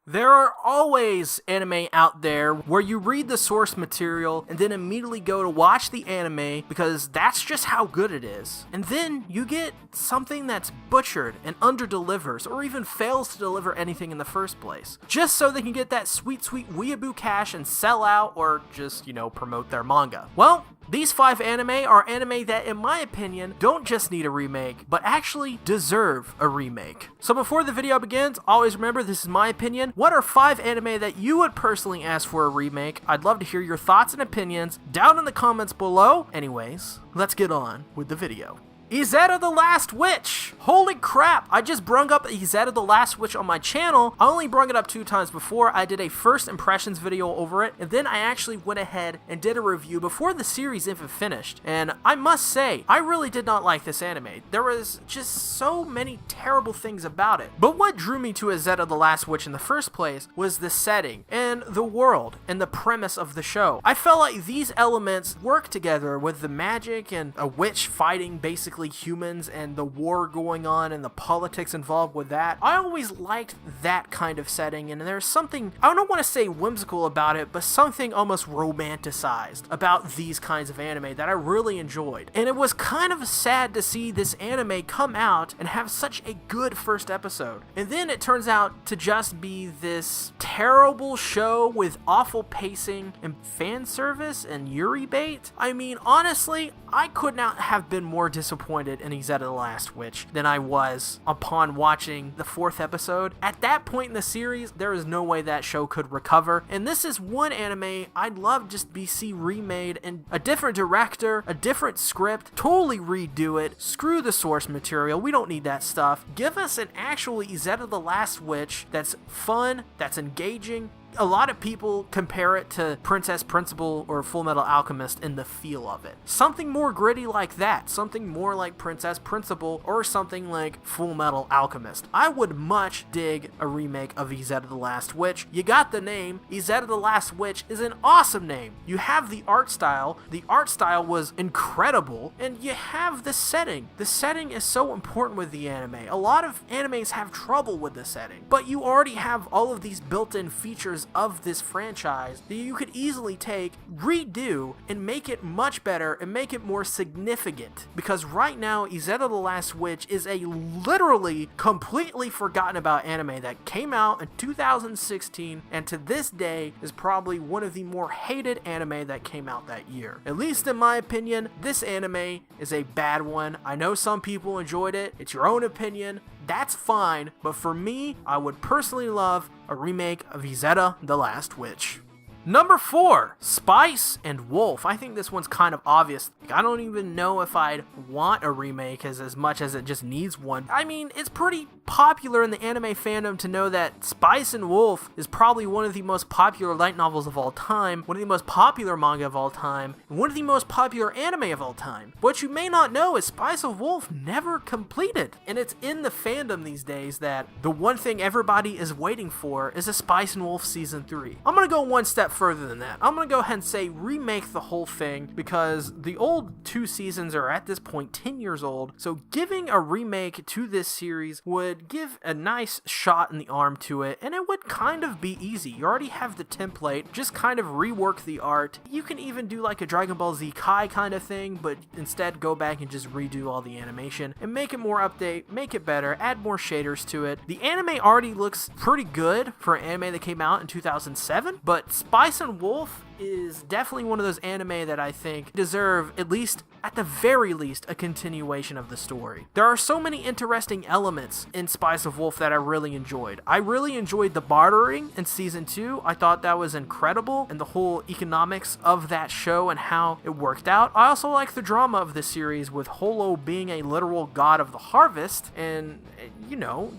There are always anime out there where you read the source material and then immediately go to watch the anime because that's just how good it is. And then you get something that's butchered and underdelivers or even fails to deliver anything in the first place. Just so they can get that sweet weeaboo cash and sell out or just, promote their manga. Well, these 5 anime are anime that, in my opinion, don't just need a remake, but actually deserve a remake. So before the video begins, always remember this is my opinion. What are 5 anime that you would personally ask for a remake? I'd love to hear your thoughts and opinions down in the comments below. Anyways, let's get on with the video. Izetta the Last Witch! Holy crap! I just brung up Izetta the Last Witch on my channel. I only brung it up 2 times before. I did a first impressions video over it, and then I actually went ahead and did a review before the series even finished. And I must say, I really did not like this anime. There was just so many terrible things about it. But what drew me to Izetta the Last Witch in the first place was the setting, and the world, and the premise of the show. I felt like these elements work together with the magic and a witch fighting basically humans and the war going on and the politics involved with that. I always liked that kind of setting, and there's something, I don't want to say whimsical about it, but something almost romanticized about these kinds of anime that I really enjoyed. And it was kind of sad to see this anime come out and have such a good first episode. And then it turns out to just be this terrible show with awful pacing and fan service and Yuri bait. I mean, honestly, I could not have been more disappointed in Izetta the Last Witch than I was upon watching the 4th episode. At that point in the series, there is no way that show could recover, and this is one anime I'd love just to see remade and a different director, a different script, totally redo it, screw the source material, we don't need that stuff. Give us an actual Izetta the Last Witch that's fun, that's engaging. A lot of people compare it to Princess Principal or Fullmetal Alchemist in the feel of it. Something more gritty like that, something more like Princess Principal or something like Fullmetal Alchemist. I would much dig a remake of Izetta the Last Witch. You got the name. Izetta the Last Witch is an awesome name. You have the art style. The art style was incredible, and you have the setting. The setting is so important with the anime. A lot of animes have trouble with the setting, but you already have all of these built-in features of this franchise that you could easily take, redo, and make it much better and make it more significant. Because right now, Izetta the Last Witch is a literally completely forgotten about anime that came out in 2016 and to this day is probably one of the more hated anime that came out that year. At least in my opinion, this anime is a bad one. I know some people enjoyed it. It's your own opinion. That's fine, but for me, I would personally love a remake of Izetta the Last Witch. Number 4, Spice and Wolf. I think this one's kind of obvious. I don't even know if I'd want a remake as much as it just needs one. I mean, it's pretty popular in the anime fandom to know that Spice and Wolf is probably one of the most popular light novels of all time, one of the most popular manga of all time, and one of the most popular anime of all time. What you may not know is Spice and Wolf never completed, and it's in the fandom these days that the one thing everybody is waiting for is a Spice and Wolf Season 3. I'm gonna go one step further than that. I'm gonna go ahead and say remake the whole thing because the old 2 seasons are at this point 10 years old, so giving a remake to this series would give a nice shot in the arm to it, and it would kind of be easy. You already have the template, just kind of rework the art. You can even do like a Dragon Ball Z Kai kind of thing, but instead go back and just redo all the animation and make it more update, make it better, add more shaders to it. The anime already looks pretty good for an anime that came out in 2007, but Spice and Wolf is definitely one of those anime that I think deserve, at least, at the very least, a continuation of the story. There are so many interesting elements in Spice of Wolf that I really enjoyed. I really enjoyed the bartering in Season 2. I thought that was incredible, and the whole economics of that show and how it worked out. I also like the drama of the series with Holo being a literal god of the harvest, and,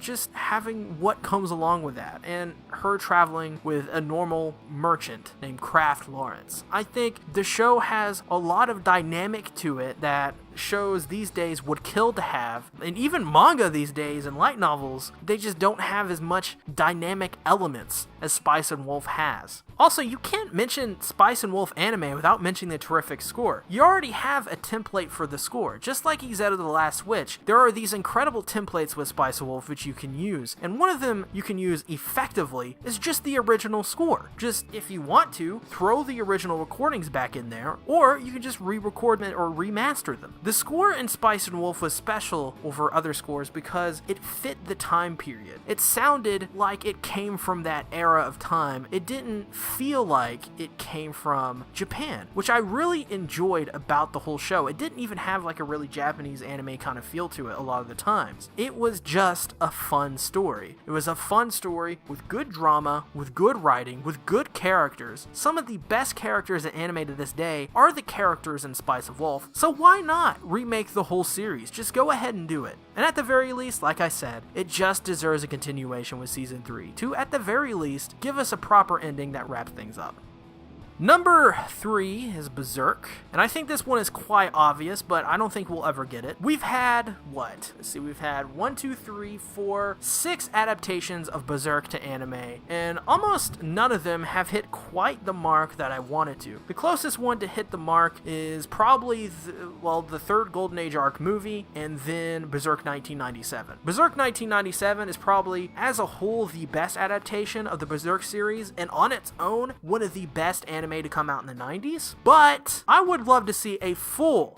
just having what comes along with that, and her traveling with a normal merchant named Kraft Lawrence. I think the show has a lot of dynamic to it that shows these days would kill to have, and even manga these days and light novels, they just don't have as much dynamic elements as Spice and Wolf has. Also, you can't mention Spice and Wolf anime without mentioning the terrific score. You already have a template for the score. Just like Izetta the Last Witch, there are these incredible templates with Spice and Wolf which you can use, and one of them you can use effectively is just the original score. Just, if you want to, throw the original recordings back in there, or you can just re-record them or remaster them. The score in Spice and Wolf was special over other scores because it fit the time period. It sounded like it came from that era of time. It didn't feel like it came from Japan, which I really enjoyed about the whole show. It didn't even have like a really Japanese anime kind of feel to it a lot of the times. It was just a fun story. It was a fun story with good drama, with good writing, with good characters. Some of the best characters in anime to this day are the characters in Spice of Wolf, so why not remake the whole series? Just go ahead and do it. And at the very least, like I said, it just deserves a continuation with Season 3 to, at the very least, give us a proper ending that wraps things up. Number 3 is Berserk, and I think this one is quite obvious, but I don't think we'll ever get it. We've had, we've had 6 adaptations of Berserk to anime, and almost none of them have hit quite the mark that I wanted to. The closest one to hit the mark is probably, the third Golden Age arc movie, and then Berserk 1997. Berserk 1997 is probably, as a whole, the best adaptation of the Berserk series, and on its own, one of the best anime to come out in the 90s, but I would love to see a full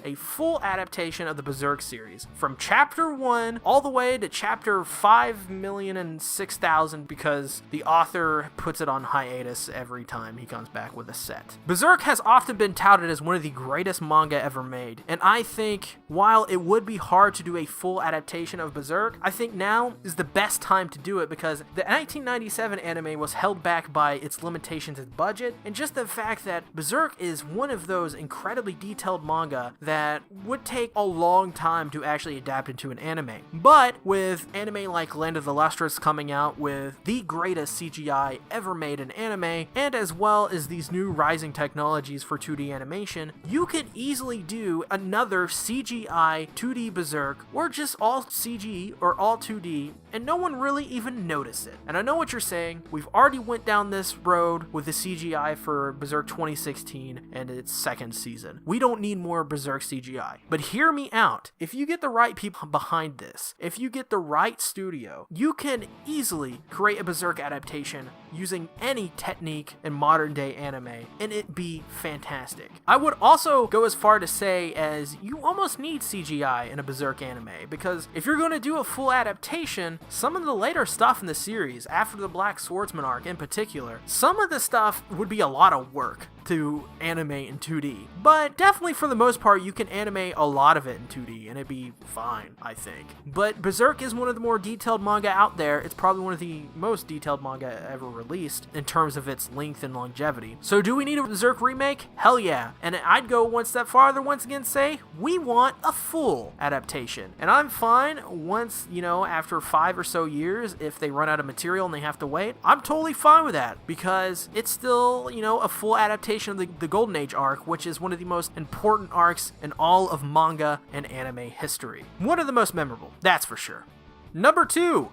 adaptation of the Berserk series from chapter 1 all the way to chapter 5,006,000 because the author puts it on hiatus every time he comes back with a set. Berserk has often been touted as one of the greatest manga ever made, and I think while it would be hard to do a full adaptation of Berserk, I think now is the best time to do it because the 1997 anime was held back by its limitations and budget, and just the fact that Berserk is one of those incredibly detailed manga that would take a long time to actually adapt into an anime. But with anime like Land of the Lustrous coming out with the greatest CGI ever made in anime, and as well as these new rising technologies for 2D animation, you could easily do another CGI 2D Berserk, or just all CG or all 2D, and no one really even noticed it. And I know what you're saying, we've already went down this road with the CGI for Berserk 2016 and its second season. We don't need more Berserk CGI. But hear me out. If you get the right people behind this, if you get the right studio, you can easily create a Berserk adaptation using any technique in modern day anime, and it be fantastic. I would also go as far to say as you almost need CGI in a Berserk anime, because if you're going to do a full adaptation, some of the later stuff in the series, after the Black Swordsman arc in particular, some of the stuff would be a lot of work to animate in 2D. But definitely for the most part, you can animate a lot of it in 2D and it'd be fine, I think. But Berserk is one of the more detailed manga out there. It's probably one of the most detailed manga ever released in terms of its length and longevity. So do we need a Berserk remake? Hell yeah. And I'd go one step farther once again, say, we want a full adaptation. And I'm fine once, after 5 or so years, if they run out of material and they have to wait, I'm totally fine with that because it's still, a full adaptation of the Golden Age arc, which is one of the most important arcs in all of manga and anime history. One of the most memorable, that's for sure. Number 2,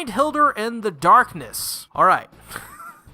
Hildur and the Darkness. Alright,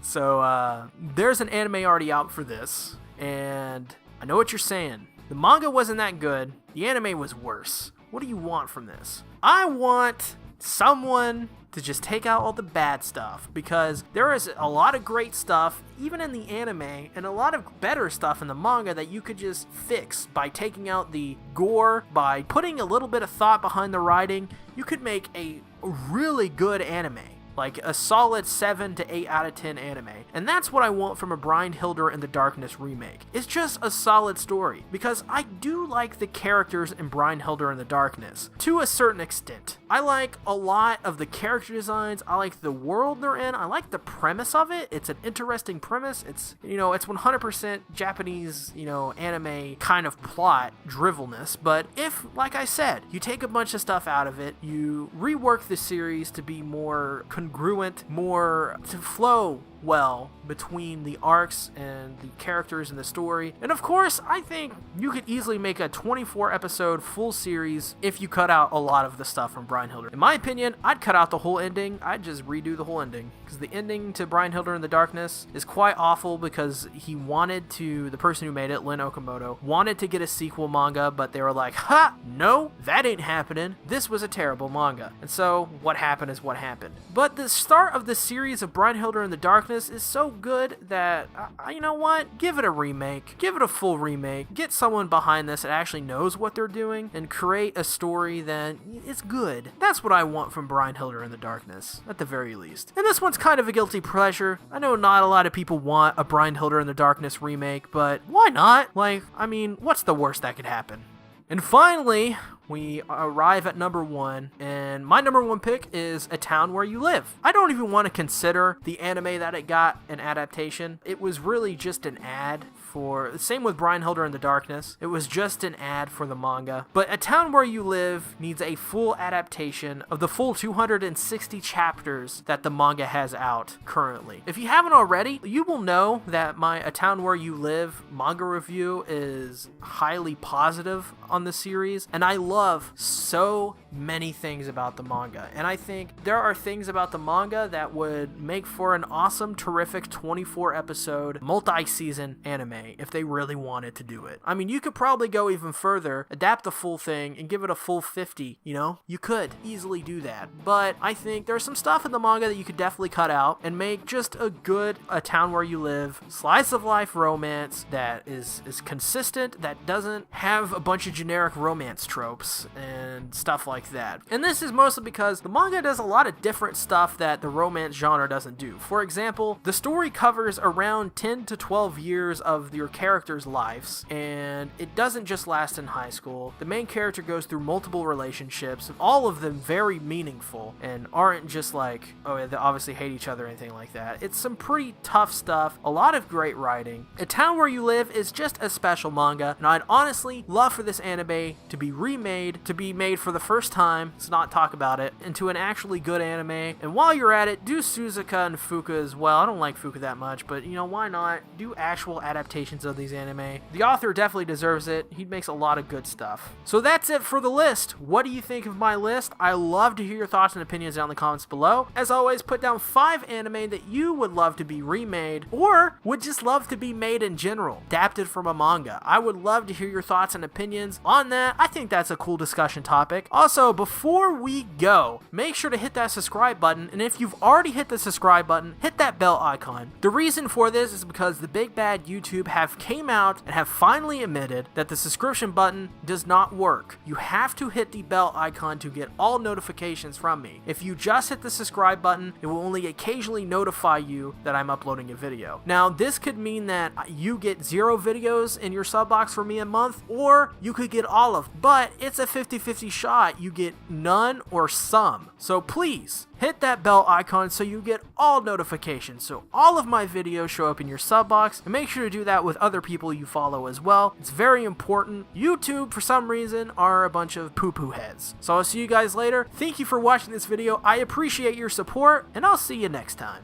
so there's an anime already out for this, and I know what you're saying. The manga wasn't that good, the anime was worse. What do you want from this? I want someone to just take out all the bad stuff, because there is a lot of great stuff even in the anime and a lot of better stuff in the manga that you could just fix by taking out the gore, by putting a little bit of thought behind the writing. You could make a really good anime, like a solid 7 to 8 out of 10 anime. And that's what I want from a Hildur and the Darkness remake. It's just a solid story, because I do like the characters in Hildur and the Darkness, to a certain extent. I like a lot of the character designs, I like the world they're in, I like the premise of it. It's an interesting premise. It's 100% Japanese, anime kind of plot drivelness, but if, like I said, you take a bunch of stuff out of it, you rework the series to be more congruent, more to flow well between the arcs and the characters and the story. And of course, I think you could easily make a 24 episode full series if you cut out a lot of the stuff from Hildur. In my opinion, I'd cut out the whole ending. I'd just redo the whole ending, because the ending to Hildur in the Darkness is quite awful, because the person who made it, Lin Okamoto, wanted to get a sequel manga, but they were like, ha, no, that ain't happening. This was a terrible manga. And so what happened is what happened. But the start of the series of Hildur in the Darkness is so good that, you know what? Give it a remake. Give it a full remake. Get someone behind this that actually knows what they're doing and create a story that is good. That's what I want from Hildur in the Darkness, at the very least. And this one's kind of a guilty pleasure. I know not a lot of people want a Hildur in the Darkness remake, but why not? Like, I mean, what's the worst that could happen? And finally, we arrive at number 1, and my number 1 pick is A Town Where You Live. I don't even want to consider the anime that it got an adaptation. It was really just an ad for, same with Hildur in the Darkness, it was just an ad for the manga. But A Town Where You Live needs a full adaptation of the full 260 chapters that the manga has out currently. If you haven't already, you will know that my A Town Where You Live manga review is highly positive on the series, and I love so many things about the manga, and I think there are things about the manga that would make for an awesome, terrific 24 episode multi-season anime if they really wanted to do it. I mean, you could probably go even further, adapt the full thing and give it a full 50, you know? You could easily do that, but I think there's some stuff in the manga that you could definitely cut out and make just a good A Town Where You Live slice of life romance that is consistent, that doesn't have a bunch of generic romance tropes and stuff like that. And this is mostly because the manga does a lot of different stuff that the romance genre doesn't do. For example, the story covers around 10 to 12 years of your characters' lives, and it doesn't just last in high school. The main character goes through multiple relationships, all of them very meaningful, and aren't just like, oh, they obviously hate each other or anything like that. It's some pretty tough stuff, a lot of great writing. A Town Where You Live is just a special manga, and I'd honestly love for this anime to be remade, to be made for the first time, let's not talk about it, into an actually good anime. And while you're at it, do Suzuka and Fuka as well. I don't like Fuka that much, but you know, why not? Do actual adaptations of these anime. The author definitely deserves it. He makes a lot of good stuff. So that's it for the list. What do you think of my list? I love to hear your thoughts and opinions down in the comments below. As always, put down 5 anime that you would love to be remade, or would just love to be made in general, adapted from a manga. I would love to hear your thoughts and opinions on that. I think that's a cool discussion topic. Also, before we go, make sure to hit that subscribe button, and if you've already hit the subscribe button, hit that bell icon. The reason for this is because the big bad YouTube have came out and have finally admitted that the subscription button does not work. You have to hit the bell icon to get all notifications from me. If you just hit the subscribe button, it will only occasionally notify you that I'm uploading a video. Now, this could mean that you get 0 videos in your sub box for me a month, or you could get all of them, but it's a 50-50 shot. You get none or some. So please hit that bell icon so you get all notifications, so all of my videos show up in your sub box, and make sure to do that with other people you follow as well. It's very important. YouTube, for some reason, are a bunch of poo-poo heads. So I'll see you guys later. Thank you for watching this video. I appreciate your support, and I'll see you next time.